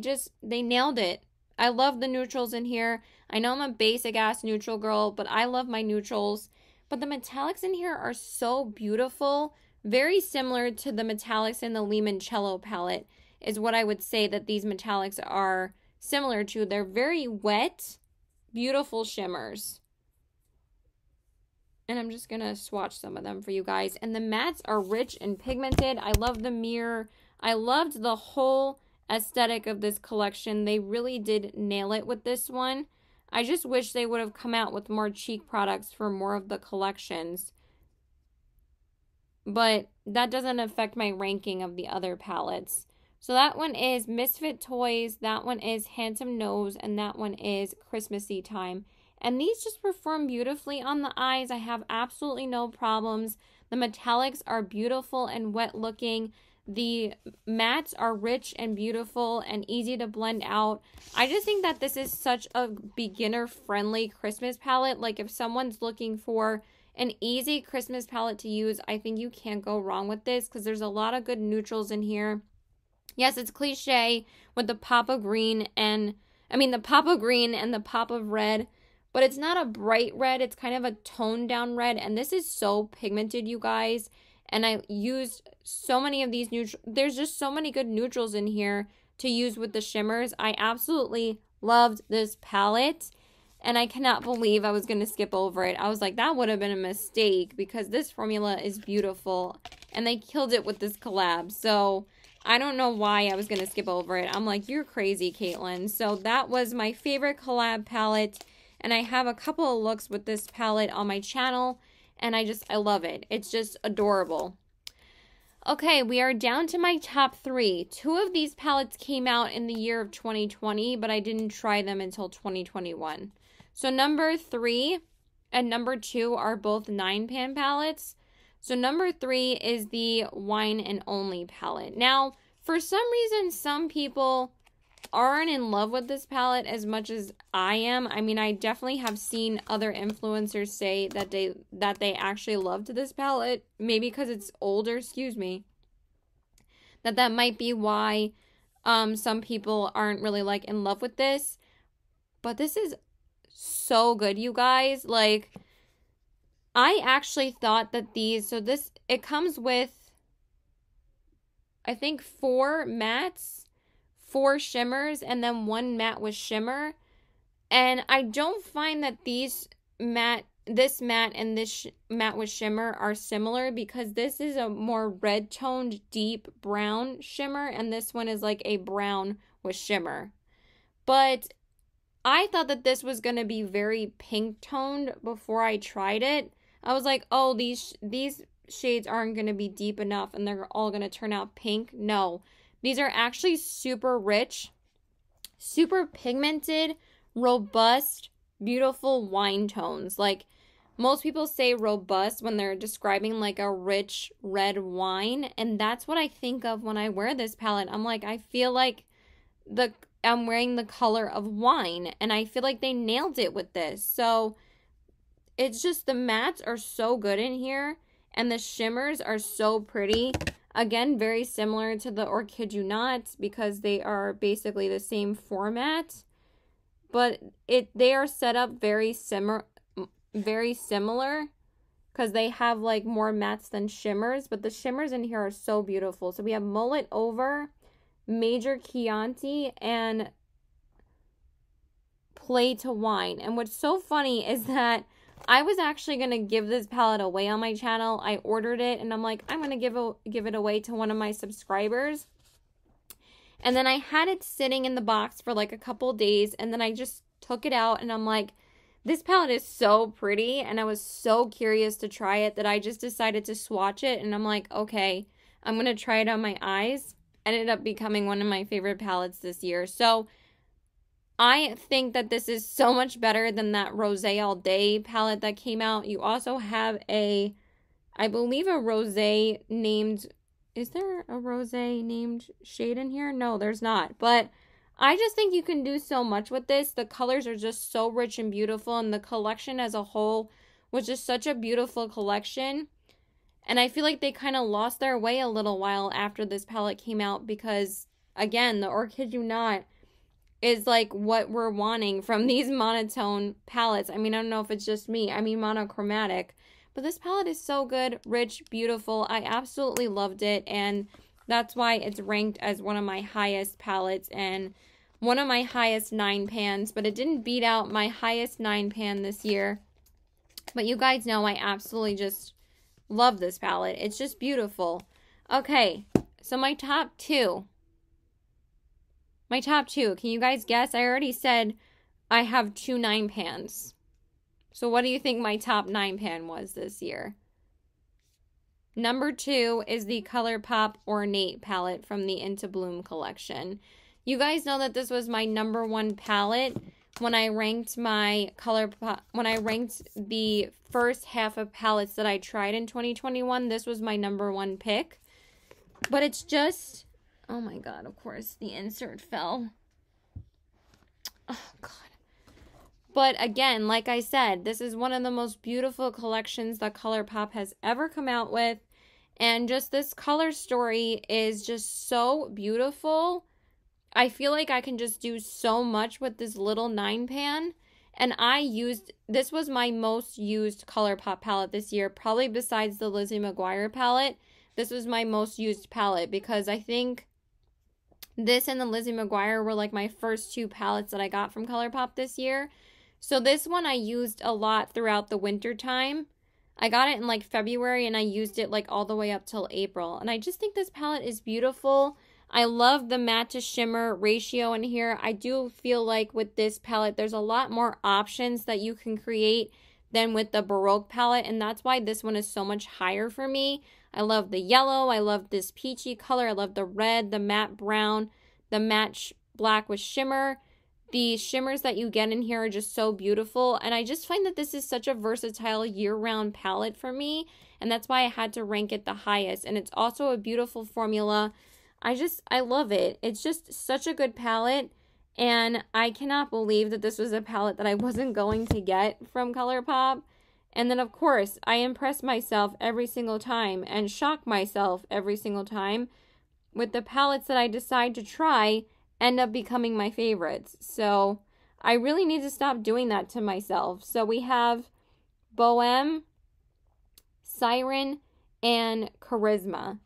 nailed it. I love the neutrals in here. I know I'm a basic ass neutral girl, but I love my neutrals. But the metallics in here are so beautiful. Very similar to the metallics in the Lehman Cello palette is what I would say that these metallics are similar to. They're very wet, beautiful shimmers. And I'm just going to swatch some of them for you guys. And the mattes are rich and pigmented. I love the mirror. I loved the whole aesthetic of this collection. They really did nail it with this one. I just wish they would have come out with more cheek products for more of the collections. But that doesn't affect my ranking of the other palettes. So that one is Misfit Toys, that one is Handsome Nose, and that one is Christmassy Time. And these just perform beautifully on the eyes. I have absolutely no problems. The metallics are beautiful and wet looking. The mattes are rich and beautiful and easy to blend out. I just think that this is such a beginner-friendly Christmas palette. Like if someone's looking for an easy Christmas palette to use, I think you can't go wrong with this because there's a lot of good neutrals in here. Yes, it's cliche with the pop of green and, the pop of green and the pop of red, but it's not a bright red. It's kind of a toned down red, and this is so pigmented, you guys. And I used so many of these neutrals. There's just so many good neutrals in here to use with the shimmers. I absolutely loved this palette, and I cannot believe I was going to skip over it. I was like, that would have been a mistake because this formula is beautiful, and they killed it with this collab. So I don't know why I was going to skip over it. I'm like, you're crazy, Caitlin. So that was my favorite collab palette, and I have a couple of looks with this palette on my channel, and I love it. It's just adorable. Okay, we are down to my top 3. 2 of these palettes came out in the year of 2020, but I didn't try them until 2021. So number 3 and number 2 are both 9-pan palettes. So number 3 is the Wine and Only palette. Now, for some reason, some people aren't in love with this palette as much as I am. I definitely have seen other influencers say that they actually loved this palette. Maybe because it's older, excuse me. That might be why some people aren't really like in love with this. But this is so good, you guys. Like, I actually thought that it comes with, I think, 4 mattes, 4 shimmers, and then 1 matte with shimmer. And I don't find that this matte and this matte with shimmer are similar because this is a more red toned deep brown shimmer, and this one is like a brown with shimmer. But I thought that this was going to be very pink toned before I tried it. I was like, oh, these shades aren't going to be deep enough and they're all going to turn out pink. No, these are actually super rich, super pigmented, robust, beautiful wine tones. Like, most people say robust when they're describing like a rich red wine, and that's what I think of when I wear this palette. I'm like, I feel like I'm wearing the color of wine, and I feel like they nailed it with this. So it's just the mattes are so good in here, and the shimmers are so pretty. Again, very similar to the Or Kid You Not because they are basically the same format, but they are set up very similar because they have like more mattes than shimmers, but the shimmers in here are so beautiful. So we have Mullet Over, Major Chianti, and Play to Wine. And what's so funny is that I was actually going to give this palette away on my channel. I ordered it, and I'm like, I'm going to give it away to one of my subscribers. And then I had it sitting in the box for like a couple days, and then I just took it out, and I'm like, this palette is so pretty, and I was so curious to try it that I just decided to swatch it, and I'm like, okay, I'm going to try it on my eyes. Ended up becoming one of my favorite palettes this year. So I think that this is so much better than that Rosé All Day palette that came out. You also have a, I believe a rosé named, is there a rosé named shade in here? No, there's not. But I just think you can do so much with this. The colors are just so rich and beautiful, and the collection as a whole was just such a beautiful collection. And I feel like they kind of lost their way a little while after this palette came out because, again, the Or Kid You Not is like what we're wanting from these monotone palettes. I mean, I don't know if it's just me. I mean, monochromatic. But this palette is so good, rich, beautiful. I absolutely loved it, and that's why it's ranked as one of my highest palettes and one of my highest 9 pans, but it didn't beat out my highest 9 pan this year. But you guys know I absolutely just love this palette. It's just beautiful. Okay, so my top two. My top two. Can you guys guess? I already said I have 2 9 pans. So what do you think my top 9 pan was this year? Number 2 is the Colourpop Ornate palette from the Into Bloom collection. You guys know that this was my number 1 palette when I ranked my Colourpop, when I ranked the first half of palettes that I tried in 2021. This was my number 1 pick. But it's just, oh my god, of course, the insert fell. Oh god. But again, like I said, this is one of the most beautiful collections that Colourpop has ever come out with. And just this color story is just so beautiful. I feel like I can just do so much with this little 9 pan. And this was my most used Colourpop palette this year, probably besides the Lizzie McGuire palette. This was my most used palette because I think this and the Lizzie McGuire were like my first 2 palettes that I got from Colourpop this year. So this one I used a lot throughout the winter time. I got it in like February and I used it like all the way up till April. And I just think this palette is beautiful. I love the matte to shimmer ratio in here. I do feel like with this palette, there's a lot more options that you can create than with the Baroque palette. And that's why this one is so much higher for me. I love the yellow. I love this peachy color. I love the red, the matte brown, the matte black with shimmer. The shimmers that you get in here are just so beautiful. And I just find that this is such a versatile year-round palette for me. And that's why I had to rank it the highest. And it's also a beautiful formula. I love it. It's just such a good palette. And I cannot believe that this was a palette that I wasn't going to get from Colourpop. And then, of course, I impress myself every single time and shock myself every single time with the palettes that I decide to try end up becoming my favorites. So I really need to stop doing that to myself. So we have Bohème, Siren, and Charisma.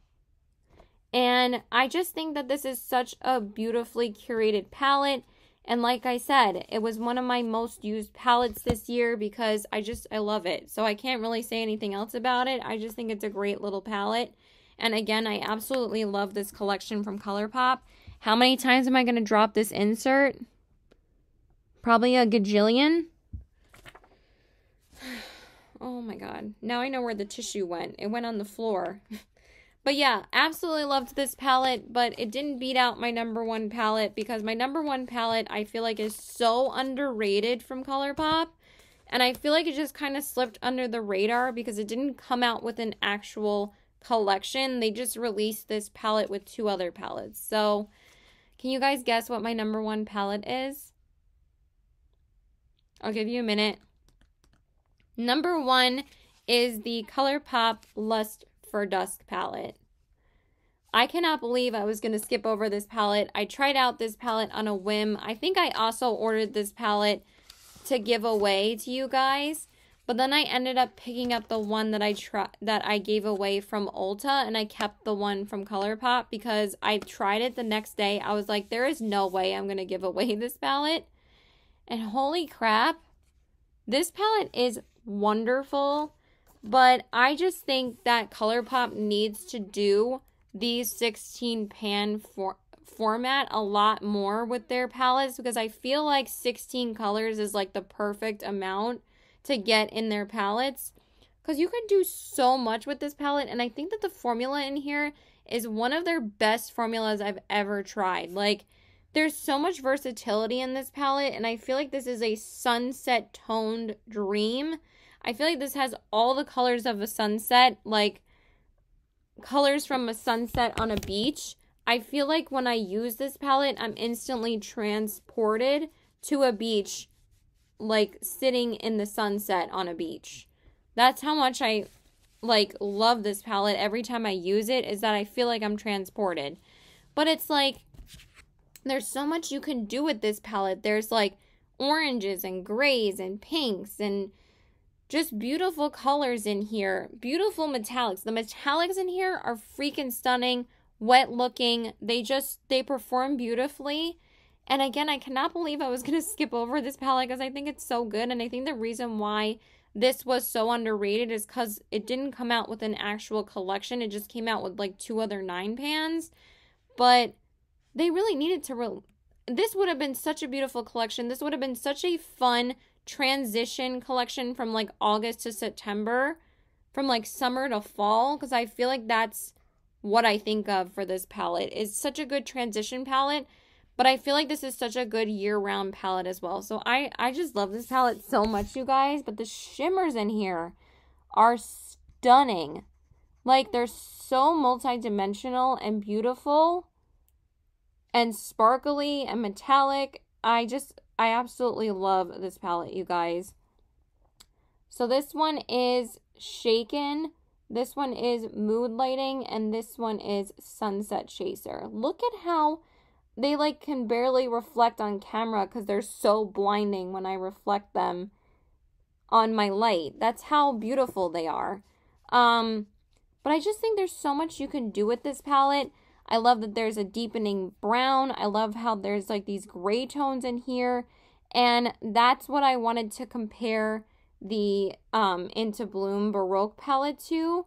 And I just think that this is such a beautifully curated palette. And like I said, it was one of my most used palettes this year because I love it. So I can't really say anything else about it. I just think it's a great little palette. And again, I absolutely love this collection from Colourpop. How many times am I going to drop this insert? Probably a gajillion. Oh my god. Now I know where the tissue went. It went on the floor. But yeah, absolutely loved this palette, but it didn't beat out my number 1 palette because my number 1 palette I feel like is so underrated from Colourpop. And I feel like it just kind of slipped under the radar because it didn't come out with an actual collection. They just released this palette with 2 other palettes. So can you guys guess what my number 1 palette is? I'll give you a minute. Number 1 is the Colourpop Lust for Dusk palette. I cannot believe I was going to skip over this palette. I tried out this palette on a whim. I think I also ordered this palette to give away to you guys. But then I ended up picking up the one that I gave away from Ulta, and I kept the one from Colourpop because I tried it the next day. I was like, there is no way I'm going to give away this palette. And holy crap, this palette is wonderful. But I just think that Colourpop needs to do these 16 pan format a lot more with their palettes because I feel like 16 colors is like the perfect amount to get in their palettes. because you can do so much with this palette. And I think that the formula in here is one of their best formulas I've ever tried. Like, there's so much versatility in this palette, and I feel like this is a sunset toned dream. I feel like this has all the colors of a sunset, like colors from a sunset on a beach. I feel like when I use this palette, I'm instantly transported to a beach, like sitting in the sunset on a beach. That's how much I like love this palette. Every time I use it is that I feel like I'm transported. But it's like, there's so much you can do with this palette. There's like oranges and grays and pinks and just beautiful colors in here. Beautiful metallics. The metallics in here are freaking stunning, wet looking. They perform beautifully. And again, I cannot believe I was going to skip over this palette because I think it's so good. And I think the reason why this was so underrated is because it didn't come out with an actual collection. It just came out with like 2 other 9 pans. But they really needed to... This would have been such a beautiful collection. This would have been such a fun transition collection from like August to September. From like summer to fall. Because I feel like that's what I think of for this palette. It's such a good transition palette. But I feel like this is such a good year-round palette as well. So I just love this palette so much, you guys. But the shimmers in here are stunning. Like, they're so multi-dimensional and beautiful. And sparkly and metallic. I absolutely love this palette, you guys. So this one is Shaken. This one is Mood Lighting. And this one is Sunset Chaser. Look at how... they like can barely reflect on camera because they're so blinding when I reflect them on my light. That's how beautiful they are. But I just think there's so much you can do with this palette. I love that there's a deepening brown. I love how there's like these gray tones in here. And that's what I wanted to compare the Into Bloom Baroque palette to.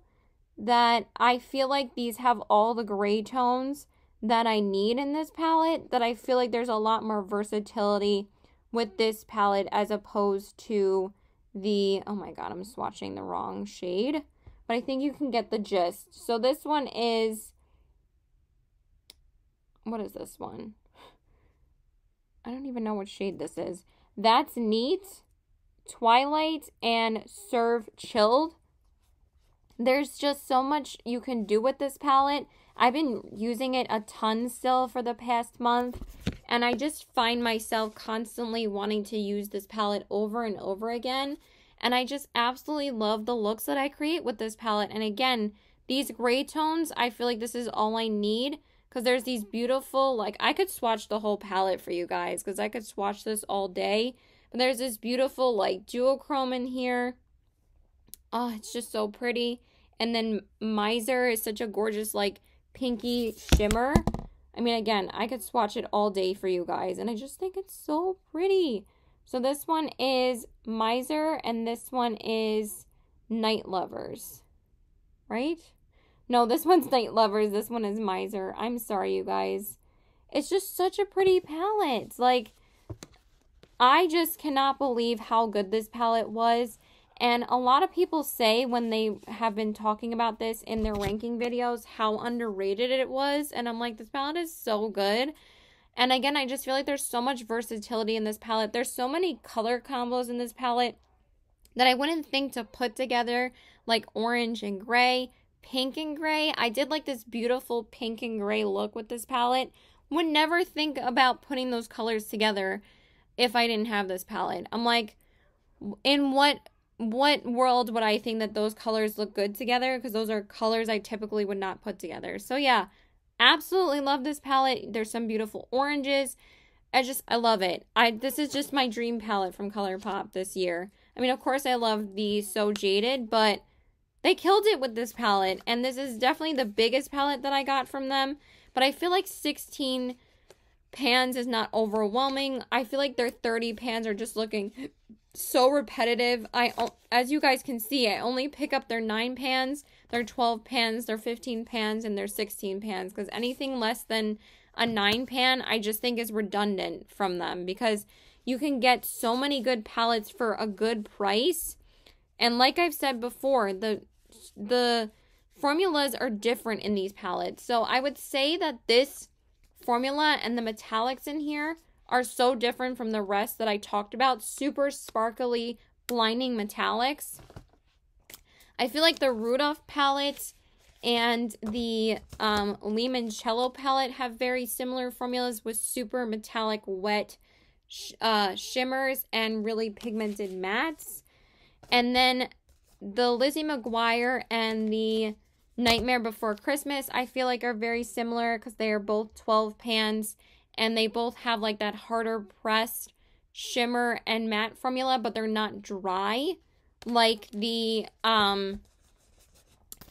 That I feel like these have all the gray tones that I need in this palette, that I feel like there's a lot more versatility with this palette as opposed to the, oh my god, I'm swatching the wrong shade, but I think you can get the gist. So this one is, what is this one? I don't even know what shade this is. That's Neat, Twilight, and Serve Chilled. There's just so much you can do with this palette. I've been using it a ton still for the past month, and I just find myself constantly wanting to use this palette over and over again, and I just absolutely love the looks that I create with this palette. And again, these gray tones, I feel like this is all I need, because there's these beautiful, like, I could swatch the whole palette for you guys, because I could swatch this all day, but there's this beautiful, like, duochrome in here. Oh, it's just so pretty. And then Miser is such a gorgeous, like, pinky shimmer. I mean, again, I could swatch it all day for you guys, and I just think it's so pretty. So this one is Miser, and this one is Night Lovers, right? No, this one's Night Lovers. This one is Miser. I'm sorry, you guys. It's just such a pretty palette. Like, I just cannot believe how good this palette was. And a lot of people say when they have been talking about this in their ranking videos how underrated it was. And I'm like, this palette is so good. And again, I just feel like there's so much versatility in this palette. There's so many color combos in this palette that I wouldn't think to put together, like orange and gray, pink and gray. I did like this beautiful pink and gray look with this palette. Would never think about putting those colors together if I didn't have this palette. I'm like, in what world would I think that those colors look good together? Because those are colors I typically would not put together. So yeah, absolutely love this palette. There's some beautiful oranges. I love it. This is just my dream palette from Colourpop this year. I mean, of course I love the So Jaded, but they killed it with this palette. And this is definitely the biggest palette that I got from them. But I feel like 16 pans is not overwhelming. I feel like their 30 pans are just looking so repetitive. As you guys can see, I only pick up their 9 pans, their 12 pans, their 15 pans, and their 16 pans, because anything less than a 9 pan I just think is redundant from them, because you can get so many good palettes for a good price, And like I've said before, the formulas are different in these palettes. So I would say that this formula and the metallics in here are so different from the rest that I talked about. Super sparkly, blinding metallics. I feel like the Rudolph palette and the Lehman Cello palette have very similar formulas with super metallic, wet shimmers and really pigmented mattes. And then the Lizzie McGuire and the Nightmare Before Christmas, I feel like are very similar because they are both 12 pans and they both have like that harder pressed shimmer and matte formula, but they're not dry like the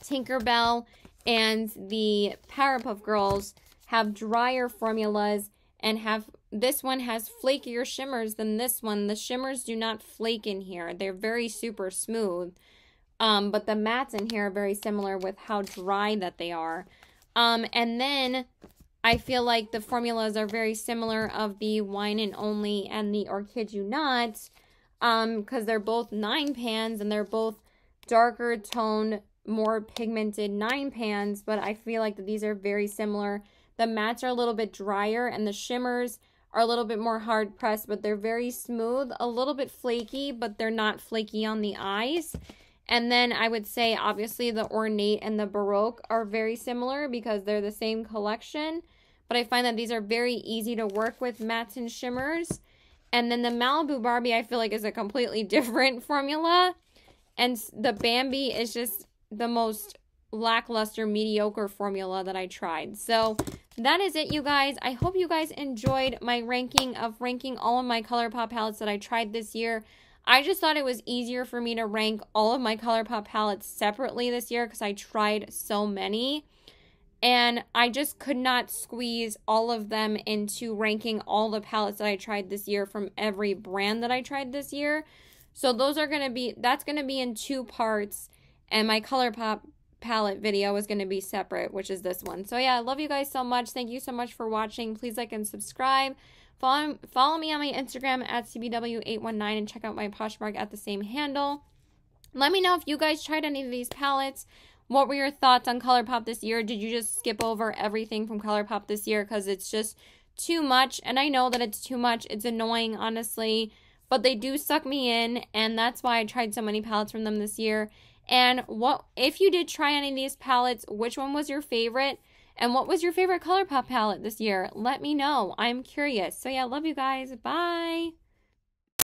Tinkerbell and the Powerpuff Girls have drier formulas and this one has flakier shimmers than this one. The shimmers do not flake in here. They're very super smooth. But the mattes in here are very similar with how dry that they are. And then I feel like the formulas are very similar of the Wine and Only and the Or Kid You Not. Because they're both 9 pans and they're both darker toned, more pigmented 9 pans. But I feel like that these are very similar. The mattes are a little bit drier and the shimmers are a little bit more hard pressed, but they're very smooth, a little bit flaky, but they're not flaky on the eyes. And then I would say, obviously, the Ornate and the Baroque are very similar because they're the same collection. But I find that these are very easy to work with mattes and shimmers. And then the Malibu Barbie, I feel like, is a completely different formula. And the Bambi is just the most lackluster, mediocre formula that I tried. So that is it, you guys. I hope you guys enjoyed my ranking all of my Colourpop palettes that I tried this year. I just thought it was easier for me to rank all of my Colourpop palettes separately this year because I tried so many. And I just could not squeeze all of them into ranking all the palettes that I tried this year from every brand that I tried this year. So that's going to be in 2 parts. And my Colourpop palette video is going to be separate, which is this one. So yeah, I love you guys so much. Thank you so much for watching. Please like and subscribe. Follow me on my Instagram at CBW819 and check out my Poshmark at the same handle. Let me know if you guys tried any of these palettes. What were your thoughts on Colourpop this year? Did you just skip over everything from Colourpop this year because it's just too much? And I know that it's too much. It's annoying, honestly. But they do suck me in, and that's why I tried so many palettes from them this year. And if you did try any of these palettes, which one was your favorite? And what was your favorite Colourpop palette this year? Let me know. I'm curious. So yeah, love you guys. Bye.